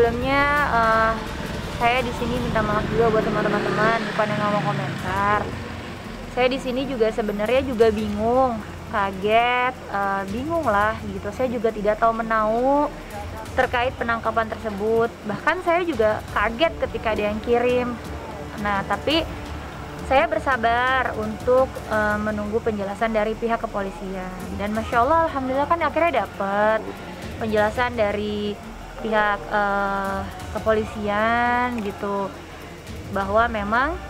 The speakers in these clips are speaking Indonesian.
Sebelumnya saya di sini minta maaf juga buat teman-teman, bukan yang ngomong komentar. Saya di sini juga sebenarnya juga bingung, kaget, bingung lah gitu. Saya juga tidak tahu menau terkait penangkapan tersebut. Bahkan saya juga kaget ketika ada yang kirim. Nah, tapi saya bersabar untuk menunggu penjelasan dari pihak kepolisian. Dan Masya Allah, Alhamdulillah kan akhirnya dapet penjelasan dari pihak kepolisian gitu, bahwa memang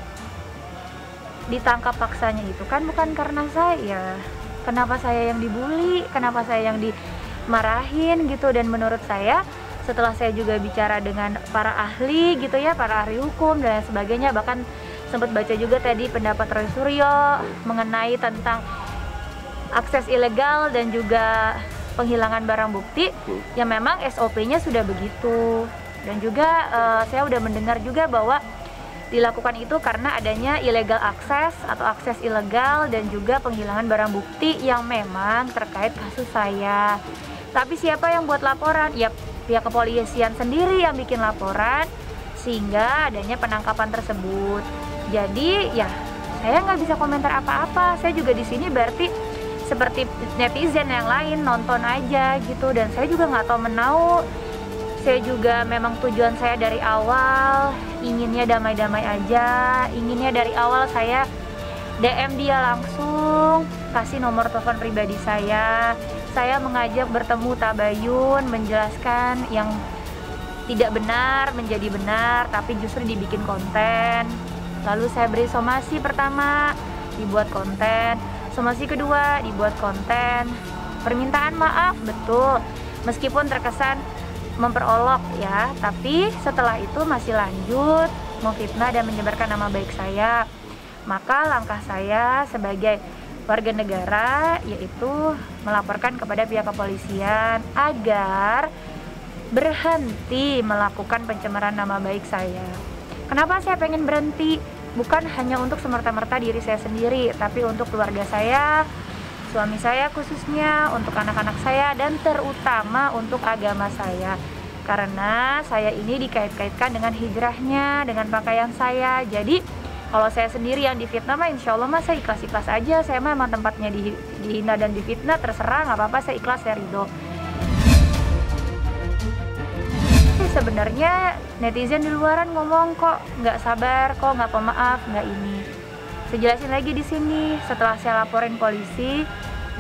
ditangkap paksanya itu kan bukan karena saya. Kenapa saya yang dibully, kenapa saya yang dimarahin gitu. Dan menurut saya, setelah saya juga bicara dengan para ahli gitu ya, para ahli hukum dan lain sebagainya, bahkan sempat baca juga tadi pendapat Roy Suryo mengenai tentang akses ilegal dan juga penghilangan barang bukti, ya memang SOP-nya sudah begitu. Dan juga saya udah mendengar juga bahwa dilakukan itu karena adanya illegal akses atau akses ilegal dan juga penghilangan barang bukti yang memang terkait kasus saya. Tapi siapa yang buat laporan? Ya pihak kepolisian sendiri yang bikin laporan sehingga adanya penangkapan tersebut. Jadi ya saya nggak bisa komentar apa-apa. Saya juga di sini berarti seperti netizen yang lain, nonton aja gitu. Dan saya juga nggak tahu menau. Saya juga memang tujuan saya dari awal inginnya damai-damai aja. Inginnya dari awal saya DM dia langsung, kasih nomor telepon pribadi saya. Saya mengajak bertemu tabayun, menjelaskan yang tidak benar menjadi benar, tapi justru dibikin konten. Lalu saya beri somasi pertama, dibuat konten. Somasi kedua, dibuat konten. Permintaan maaf, betul. Meskipun terkesan memperolok ya, tapi setelah itu masih lanjut memfitnah dan menyebarkan nama baik saya. Maka langkah saya sebagai warga negara yaitu melaporkan kepada pihak kepolisian agar berhenti melakukan pencemaran nama baik saya. Kenapa saya pengen berhenti? Bukan hanya untuk semerta-merta diri saya sendiri, tapi untuk keluarga saya, suami saya khususnya, untuk anak-anak saya, dan terutama untuk agama saya. Karena saya ini dikait-kaitkan dengan hijrahnya, dengan pakaian saya. Jadi kalau saya sendiri yang difitnah mah insya Allah saya ikhlas-ikhlas aja. Saya mah emang tempatnya dihina dan difitnah, terserah, nggak apa-apa, saya ikhlas, saya ridho. Sebenarnya netizen di luaran ngomong kok nggak sabar, kok nggak pemaaf, nggak ini. Saya jelasin lagi di sini. Setelah saya laporin polisi,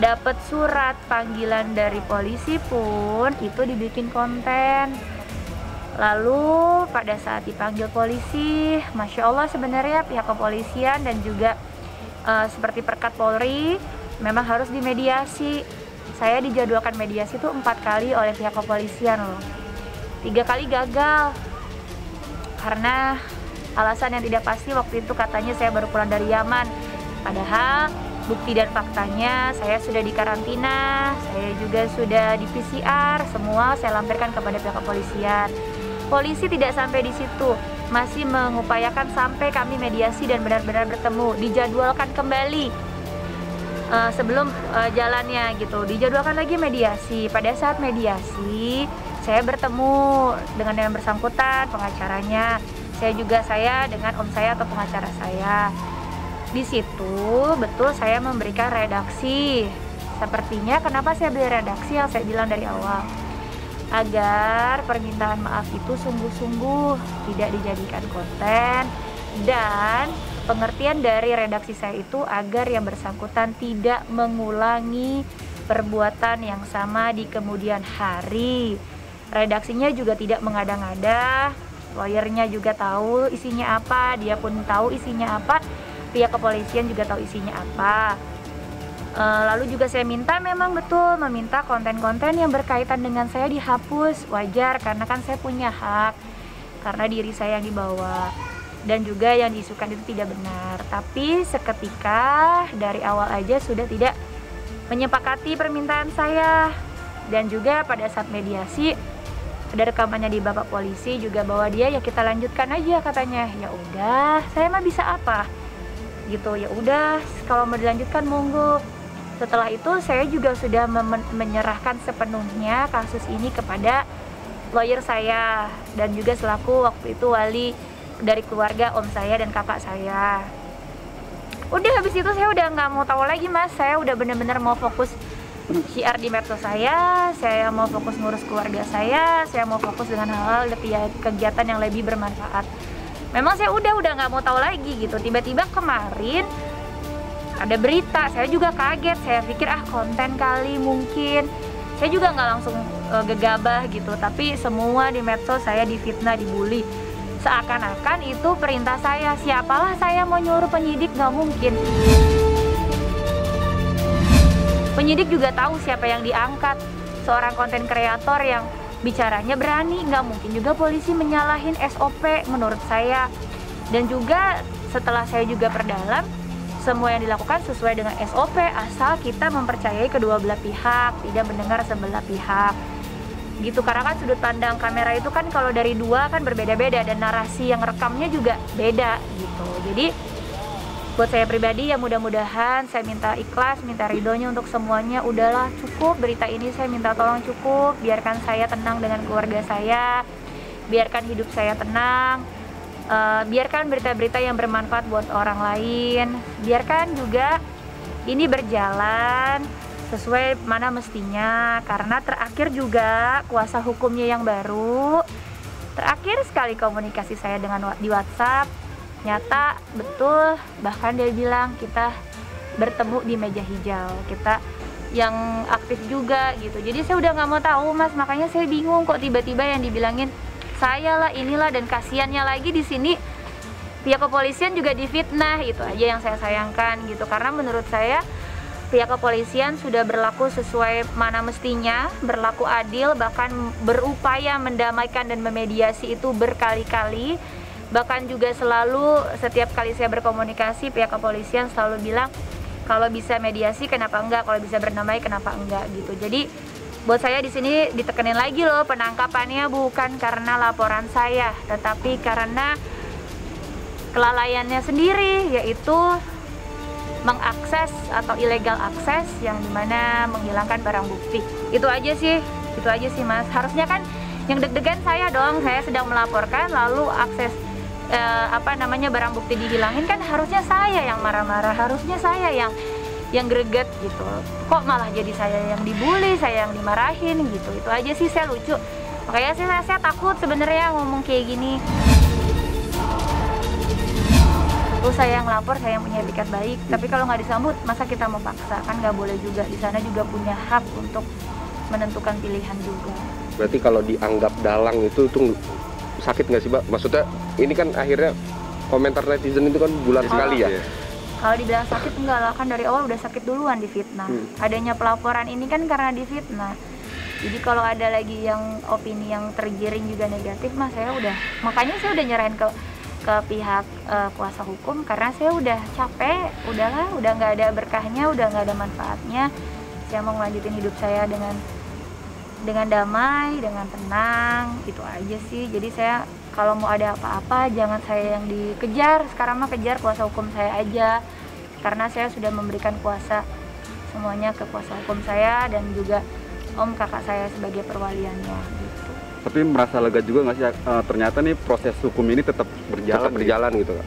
dapat surat panggilan dari polisi pun itu dibikin konten. Lalu pada saat dipanggil polisi, Masya Allah sebenarnya pihak kepolisian dan juga seperti Perkat Polri memang harus dimediasi. Saya dijadwalkan mediasi itu 4 kali oleh pihak kepolisian loh. 3 kali gagal karena alasan yang tidak pasti. Waktu itu katanya saya baru pulang dari Yaman, padahal bukti dan faktanya saya sudah dikarantina, saya juga sudah di PCR, semua saya lampirkan kepada pihak kepolisian. Polisi tidak sampai di situ, masih mengupayakan sampai kami mediasi dan benar-benar bertemu, dijadwalkan kembali sebelum jalannya gitu, dijadwalkan lagi mediasi. Pada saat mediasi saya bertemu dengan yang bersangkutan, pengacaranya. Saya dengan om saya atau pengacara saya. Di situ betul saya memberikan redaksi. Sepertinya kenapa saya beri redaksi yang saya bilang dari awal, agar permintaan maaf itu sungguh-sungguh, tidak dijadikan konten, dan pengertian dari redaksi saya itu agar yang bersangkutan tidak mengulangi perbuatan yang sama di kemudian hari. Redaksinya juga tidak mengada-ngada, lawyernya juga tahu isinya apa, dia pun tahu isinya apa, pihak kepolisian juga tahu isinya apa. Lalu juga saya minta, memang betul meminta konten-konten yang berkaitan dengan saya dihapus, wajar karena kan saya punya hak, karena diri saya yang dibawa dan juga yang diisukan itu tidak benar. Tapi seketika dari awal aja sudah tidak menyepakati permintaan saya. Dan juga pada saat mediasi ada rekamannya di Bapak Polisi juga bahwa dia ya kita lanjutkan aja katanya. Ya udah, saya mah bisa apa gitu, ya udah kalau mau dilanjutkan monggo. Setelah itu saya juga sudah menyerahkan sepenuhnya kasus ini kepada lawyer saya, dan juga selaku waktu itu wali dari keluarga om saya dan kakak saya. Udah habis itu saya udah nggak mau tahu lagi Mas, saya udah bener-bener mau fokus syiar di medsos saya mau fokus ngurus keluarga saya mau fokus dengan hal-hal kegiatan yang lebih bermanfaat. Memang saya udah nggak mau tahu lagi gitu. Tiba-tiba kemarin ada berita, saya juga kaget, saya pikir konten kali mungkin. Saya juga nggak langsung gegabah gitu, tapi semua di medsos saya difitnah, dibully. Seakan-akan itu perintah saya, siapalah saya mau nyuruh penyidik, nggak mungkin. Penyidik juga tahu siapa yang diangkat, seorang konten kreator yang bicaranya berani, nggak mungkin juga polisi menyalahin SOP menurut saya. Dan juga setelah saya juga perdalam, semua yang dilakukan sesuai dengan SOP asal kita mempercayai kedua belah pihak, tidak mendengar sebelah pihak. Gitu, karena kan sudut pandang kamera itu kan kalau dari dua kan berbeda-beda dan narasi yang rekamnya juga beda gitu. Jadi buat saya pribadi ya mudah-mudahan saya minta ikhlas, minta ridhonya untuk semuanya. Udahlah cukup berita ini, saya minta tolong cukup. Biarkan saya tenang dengan keluarga saya, biarkan hidup saya tenang, biarkan berita-berita yang bermanfaat buat orang lain, biarkan juga ini berjalan sesuai mana mestinya. Karena terakhir juga kuasa hukumnya yang baru, terakhir sekali komunikasi saya dengan di WhatsApp, nyata betul, bahkan dia bilang kita bertemu di meja hijau, kita yang aktif juga gitu. Jadi saya udah nggak mau tahu Mas, makanya saya bingung kok tiba-tiba yang dibilangin saya lah inilah, dan kasihannya lagi di sini pihak kepolisian juga difitnah. Itu aja yang saya sayangkan gitu, karena menurut saya pihak kepolisian sudah berlaku sesuai mana mestinya, berlaku adil, bahkan berupaya mendamaikan dan memediasi itu berkali-kali. Bahkan juga selalu setiap kali saya berkomunikasi pihak kepolisian selalu bilang kalau bisa mediasi kenapa enggak, kalau bisa berdamai kenapa enggak gitu. Jadi buat saya di sini ditekenin lagi loh, penangkapannya bukan karena laporan saya, tetapi karena kelalaiannya sendiri, yaitu mengakses atau ilegal akses yang dimana menghilangkan barang bukti. Itu aja sih Mas. Harusnya kan yang deg-degan saya dong, saya sedang melaporkan lalu akses barang bukti dihilangin, kan harusnya saya yang marah-marah, harusnya saya yang greget gitu. Kok malah jadi saya yang dibully, saya yang dimarahin gitu. Itu aja sih, saya lucu. Makanya saya takut sebenarnya ngomong kayak gini. Terus saya yang lapor, saya yang punya etikat baik, tapi kalau nggak disambut masa kita mau paksa, kan nggak boleh juga. Di sana juga punya hak untuk menentukan pilihan juga. Berarti kalau dianggap dalang itu sakit nggak sih Mbak? Maksudnya ini kan akhirnya komentar netizen itu kan bulan sekali ya? Kalau dibilang sakit enggak lah, kan dari awal udah sakit duluan difitnah. Adanya pelaporan ini kan karena difitnah. Jadi kalau ada lagi yang opini yang tergiring juga negatif, makanya saya udah nyerahin ke pihak kuasa hukum, karena saya udah capek, udah nggak ada berkahnya, udah nggak ada manfaatnya. Saya mau melanjutin hidup saya dengan damai, dengan tenang, itu aja sih. Jadi saya kalau mau ada apa-apa jangan saya yang dikejar, sekarang mah kejar kuasa hukum saya aja, karena saya sudah memberikan kuasa semuanya ke kuasa hukum saya dan juga om kakak saya sebagai perwaliannya gitu. Tapi merasa lega juga nggak sih ternyata nih proses hukum ini tetap berjalan gitu Kak?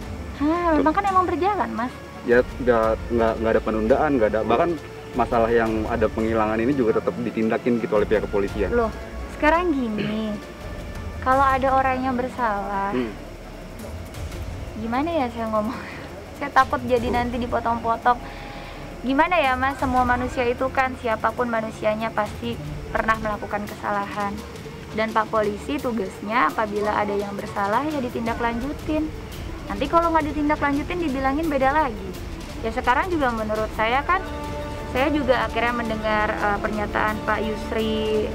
Memang kan emang berjalan Mas. Ya nggak ada penundaan, nggak ada, bahkan masalah yang ada penghilangan ini juga tetap ditindakin gitu oleh pihak kepolisian. Loh, sekarang gini, kalau ada orang yang bersalah, gimana ya saya ngomong? Saya takut jadi nanti dipotong-potong. Gimana ya Mas, semua manusia itu kan siapapun manusianya pasti pernah melakukan kesalahan. Dan Pak Polisi tugasnya apabila ada yang bersalah ya ditindaklanjutin. Nanti kalau nggak ditindaklanjutin dibilangin beda lagi. Ya sekarang juga menurut saya kan, saya juga akhirnya mendengar pernyataan Pak Yusri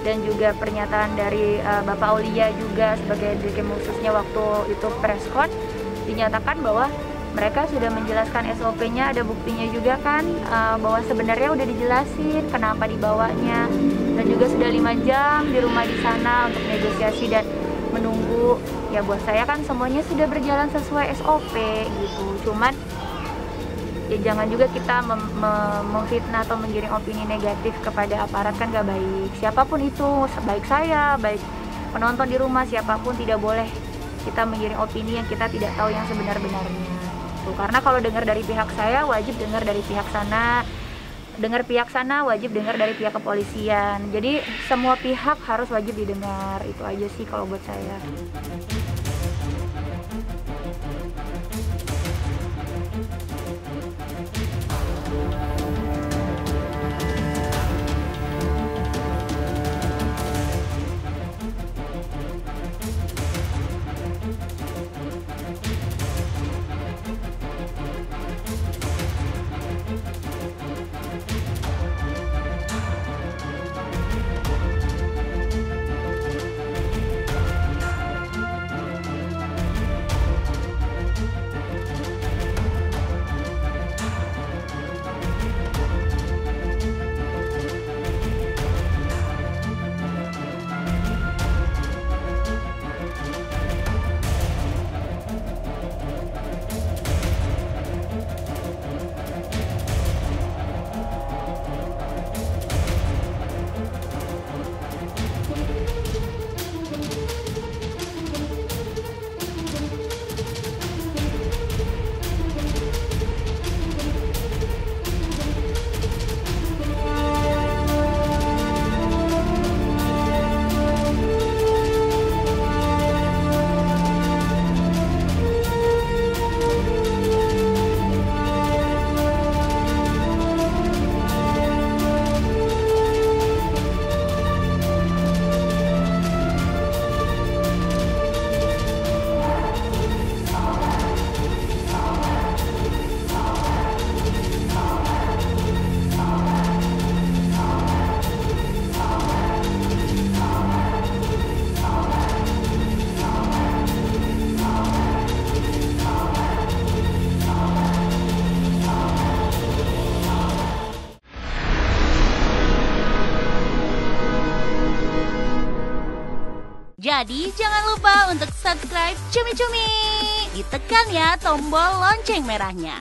dan juga pernyataan dari Bapak Aulia juga sebagai Dirjen khususnya waktu itu preskon, dinyatakan bahwa mereka sudah menjelaskan SOP-nya, ada buktinya juga kan, bahwa sebenarnya udah dijelasin kenapa dibawanya, dan juga sudah 5 jam di rumah di sana untuk negosiasi dan menunggu. Ya buat saya kan semuanya sudah berjalan sesuai SOP gitu. Cuman ya jangan juga kita memfitnah atau menggiring opini negatif kepada aparat, kan gak baik. Siapapun itu, baik saya, baik penonton di rumah, siapapun tidak boleh kita mengiring opini yang kita tidak tahu yang sebenar-benarnya. Tuh, karena kalau dengar dari pihak saya wajib dengar dari pihak sana, dengar pihak sana wajib dengar dari pihak kepolisian. Jadi semua pihak harus wajib didengar. Itu aja sih kalau buat saya. Jadi jangan lupa untuk subscribe Cumi Cumi. Ditekan ya tombol lonceng merahnya.